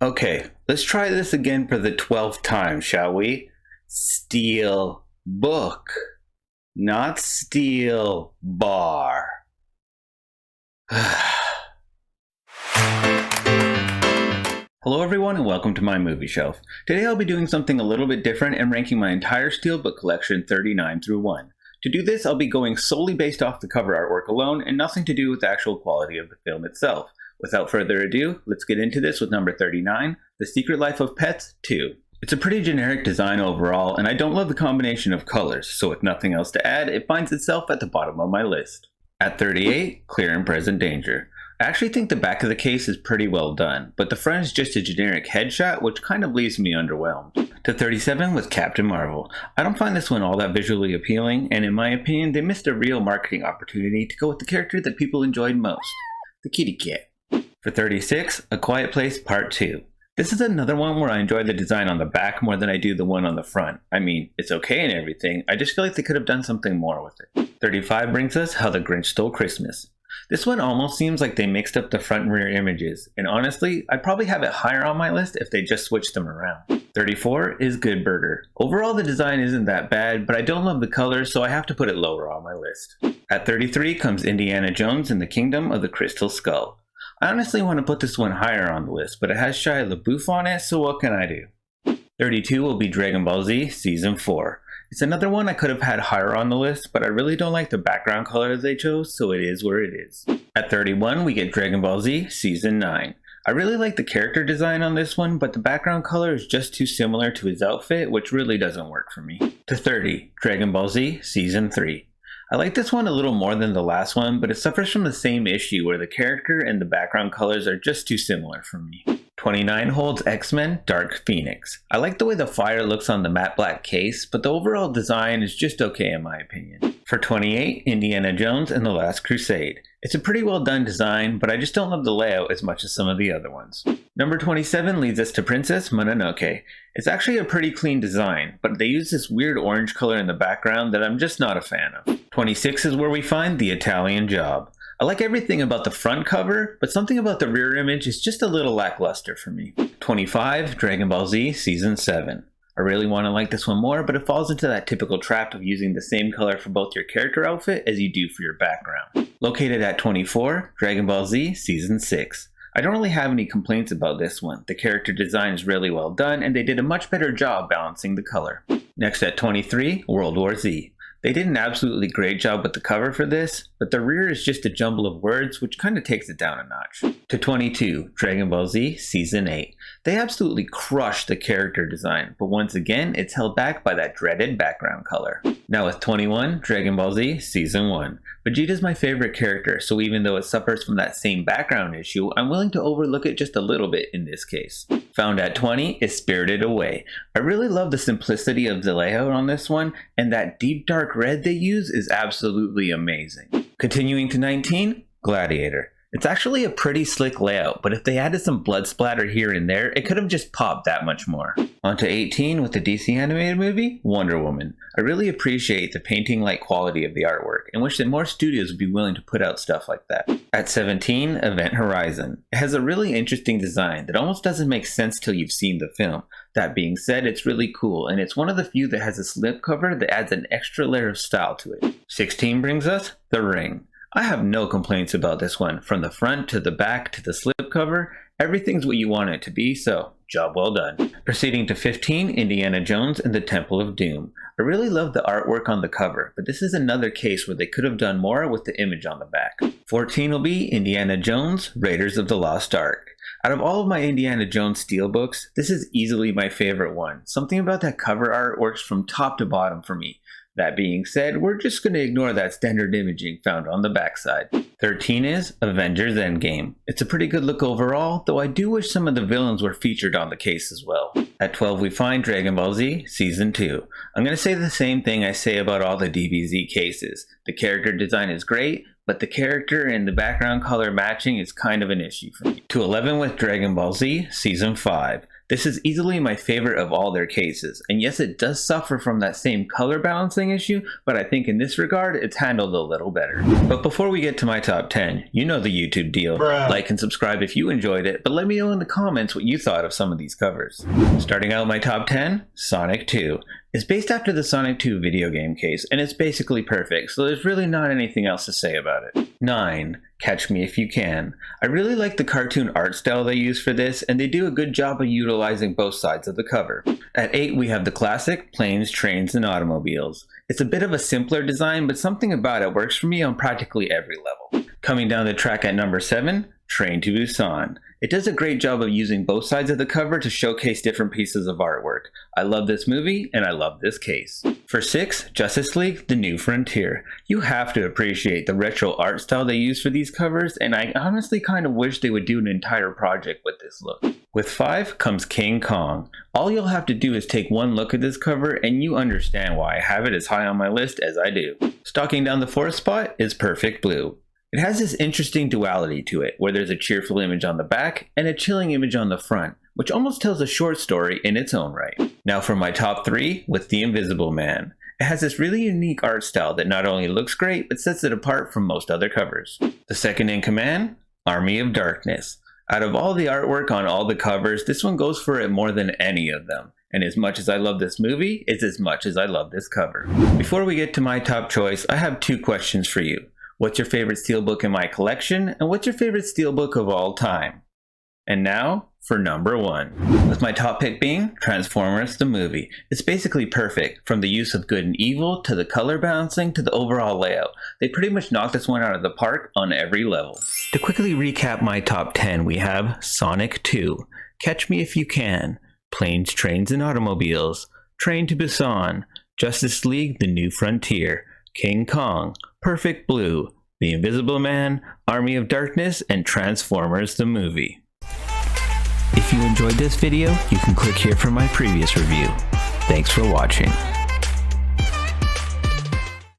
Okay, let's try this again for the 12th time, shall we? Steelbook, not steel bar. Hello everyone and welcome to my movie shelf. Today I'll be doing something a little bit different and ranking my entire Steelbook collection 39 through 1. To do this, I'll be going solely based off the cover artwork alone and nothing to do with the actual quality of the film itself. Without further ado, let's get into this with number 39, The Secret Life of Pets 2. It's a pretty generic design overall, and I don't love the combination of colors, so with nothing else to add, it finds itself at the bottom of my list. At 38, Clear and Present Danger. I actually think the back of the case is pretty well done, but the front is just a generic headshot, which kind of leaves me underwhelmed. To 37 with Captain Marvel. I don't find this one all that visually appealing, and in my opinion, they missed a real marketing opportunity to go with the character that people enjoyed most, the kitty cat. For 36, A Quiet Place Part 2. This is another one where I enjoy the design on the back more than I do the one on the front. I mean, it's okay and everything, I just feel like they could have done something more with it. 35 brings us How the Grinch Stole Christmas. This one almost seems like they mixed up the front and rear images, and honestly, I'd probably have it higher on my list if they just switched them around. 34 is Good Burger. Overall, the design isn't that bad, but I don't love the colors, so I have to put it lower on my list. At 33 comes Indiana Jones and the Kingdom of the Crystal Skull. I honestly want to put this one higher on the list, but it has Shia LaBeouf on it, so what can I do? 32 will be Dragon Ball Z Season 4. It's another one I could have had higher on the list, but I really don't like the background color they chose, so it is where it is. At 31, we get Dragon Ball Z Season 9. I really like the character design on this one, but the background color is just too similar to his outfit, which really doesn't work for me. To 30, Dragon Ball Z Season 3. I like this one a little more than the last one, but it suffers from the same issue where the character and the background colors are just too similar for me. 29 holds X-Men Dark Phoenix. I like the way the fire looks on the matte black case, but the overall design is just okay in my opinion. For 28, Indiana Jones and the Last Crusade. It's a pretty well done design, but I just don't love the layout as much as some of the other ones. Number 27 leads us to Princess Mononoke. It's actually a pretty clean design, but they use this weird orange color in the background that I'm just not a fan of. 26 is where we find The Italian Job. I like everything about the front cover, but something about the rear image is just a little lackluster for me. 25, Dragon Ball Z Season 7. I really want to like this one more, but it falls into that typical trap of using the same color for both your character outfit as you do for your background. Located at 24, Dragon Ball Z Season 6. I don't really have any complaints about this one. The character design is really well done, and they did a much better job balancing the color. Next at 23, World War Z. They did an absolutely great job with the cover for this, but the rear is just a jumble of words, which kind of takes it down a notch. To 22, Dragon Ball Z Season 8. They absolutely crushed the character design, but once again, it's held back by that dreaded background color. Now with 21, Dragon Ball Z Season 1. Vegeta's my favorite character, so even though it suffers from that same background issue, I'm willing to overlook it just a little bit in this case. Found at 20 is Spirited Away. I really love the simplicity of the layout on this one, and that deep dark red they use is absolutely amazing. Continuing to 19, Gladiator. It's actually a pretty slick layout, but if they added some blood splatter here and there, it could have just popped that much more. On to 18 with the DC animated movie, Wonder Woman. I really appreciate the painting-like quality of the artwork and wish that more studios would be willing to put out stuff like that. At 17, Event Horizon. It has a really interesting design that almost doesn't make sense till you've seen the film. That being said, it's really cool, and it's one of the few that has a slipcover that adds an extra layer of style to it. 16 brings us The Ring. I have no complaints about this one. From the front to the back to the slipcover, everything's what you want it to be, so job well done. Proceeding to 15, Indiana Jones and the Temple of Doom. I really love the artwork on the cover, but this is another case where they could have done more with the image on the back. 14 will be Indiana Jones, Raiders of the Lost Ark. Out of all of my Indiana Jones Steelbooks, this is easily my favorite one. Something about that cover art works from top to bottom for me. That being said, we're just going to ignore that standard imaging found on the backside. 13 is Avengers Endgame. It's a pretty good look overall, though I do wish some of the villains were featured on the case as well. At 12 we find Dragon Ball Z Season 2. I'm going to say the same thing I say about all the DBZ cases. The character design is great, but the character and the background color matching is kind of an issue for me. To 11 with Dragon Ball Z Season 5. This is easily my favorite of all their cases, and yes, it does suffer from that same color balancing issue, but I think in this regard, it's handled a little better. But before we get to my top 10, you know the YouTube deal. Like and subscribe if you enjoyed it, but let me know in the comments what you thought of some of these covers. Starting out my top 10, Sonic 2. It's based after the Sonic 2 video game case, and it's basically perfect, so there's really not anything else to say about it. 9. Catch Me If You Can. I really like the cartoon art style they use for this, and they do a good job of utilizing both sides of the cover. At 8 we have the classic Planes, Trains, and Automobiles. It's a bit of a simpler design, but something about it works for me on practically every level. Coming down the track at number 7, Train to Busan. It does a great job of using both sides of the cover to showcase different pieces of artwork. I love this movie, and I love this case. For 6, Justice League: The New Frontier. You have to appreciate the retro art style they use for these covers, and I honestly kind of wish they would do an entire project with this look. With 5 comes King Kong. All you'll have to do is take one look at this cover and you understand why I have it as high on my list as I do. Stalking down the 4th spot is Perfect Blue. It has this interesting duality to it, where there's a cheerful image on the back and a chilling image on the front, which almost tells a short story in its own right. Now for my top 3 with The Invisible Man. It has this really unique art style that not only looks great, but sets it apart from most other covers. The second in command, Army of Darkness. Out of all the artwork on all the covers, this one goes for it more than any of them. And as much as I love this movie, it's as much as I love this cover. Before we get to my top choice, I have 2 questions for you. What's your favorite Steelbook in my collection, and what's your favorite Steelbook of all time? And now for number 1. With my top pick being Transformers the movie. It's basically perfect, from the use of good and evil, to the color balancing, to the overall layout. They pretty much knocked this one out of the park on every level. To quickly recap my top 10, we have Sonic 2, Catch Me If You Can, Planes, Trains, and Automobiles, Train to Busan, Justice League: The New Frontier, King Kong, Perfect Blue, The Invisible Man, Army of Darkness, and Transformers the movie. If you enjoyed this video, you can click here for my previous review. Thanks for watching.